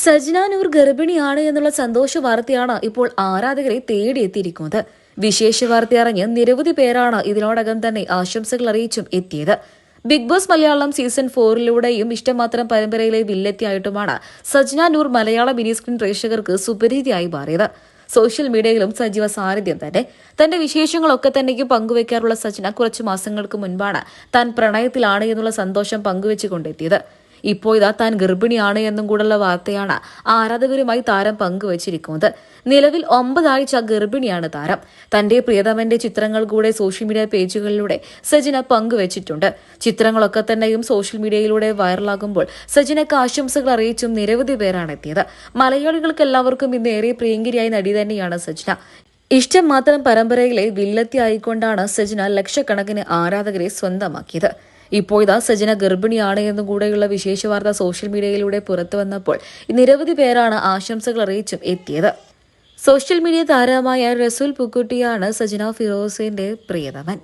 സജ്ന നൂർ ഗർഭിണിയാണ് എന്നുള്ള സന്തോഷ വാർത്തയാണ് ഇപ്പോൾ ആരാധകരെ തേടിയെത്തിയിരിക്കുന്നത്. വിശേഷ വാർത്ത അറിഞ്ഞ് നിരവധി പേരാണ് ഇതിനോടകം തന്നെ ആശംസകൾ അറിയിച്ചും എത്തിയത്. ബിഗ് ബോസ് മലയാളം സീസൺ 4 ഇഷ്ടമാത്രം പരമ്പരയിലെ വില്ലെത്തിയായിട്ടുമാണ് സജ്ന നൂർ മലയാള മിനി സ്ക്രീൻ പ്രേക്ഷകർക്ക് സുപരിചിതയായി മാറിയത്. സോഷ്യൽ മീഡിയയിലും സജീവ സാന്നിധ്യം തന്നെ. തന്റെ വിശേഷങ്ങളൊക്കെ തന്നെയും പങ്കുവയ്ക്കാറുള്ള സജ്ന കുറച്ചു മാസങ്ങൾക്ക് മുൻപാണ് താൻ പ്രണയത്തിലാണ് എന്നുള്ള സന്തോഷം പങ്കുവെച്ചുകൊണ്ടെത്തിയത്. ഇപ്പോൾ ഇതാ താൻ ഗർഭിണിയാണ് എന്നും കൂടെയുള്ള വാർത്തയാണ് ആരാധകരുമായി താരം പങ്കുവച്ചിരിക്കുന്നത്. നിലവിൽ 9 ആഴ്ച ഗർഭിണിയാണ് താരം. തന്റെ പ്രിയതമന്റെ ചിത്രങ്ങൾ കൂടെ സോഷ്യൽ മീഡിയ പേജുകളിലൂടെ സജിന പങ്കുവച്ചിട്ടുണ്ട്. ചിത്രങ്ങളൊക്കെ തന്നെയും സോഷ്യൽ മീഡിയയിലൂടെ വൈറലാകുമ്പോൾ സജിനക്ക് ആശംസകൾ അറിയിച്ചും നിരവധി പേരാണ് എത്തിയത്. മലയാളികൾക്ക് എല്ലാവർക്കും ഇന്ന് ഏറെ പ്രിയങ്കരിയായ നടി തന്നെയാണ് സജിന. ഇഷ്ടം മാത്രം പരമ്പരയിലെ വില്ലത്തി ആയിക്കൊണ്ടാണ് സജിന ലക്ഷക്കണക്കിന് ആരാധകരെ സ്വന്തമാക്കിയത്. ഇപ്പോൾ ഇതാ സജിന ഗർഭിണിയാണ് എന്നും കൂടെയുള്ള വിശേഷ വാർത്ത സോഷ്യൽ മീഡിയയിലൂടെ പുറത്തു വന്നപ്പോൾ നിരവധി പേരാണ് ആശംസകൾ അറിയിച്ചും എത്തിയത്. സോഷ്യൽ മീഡിയ താരമായ റസൂൽ പുക്കുട്ടിയാണ് സജിന ഫിറോസിന്റെ പ്രിയതമൻ.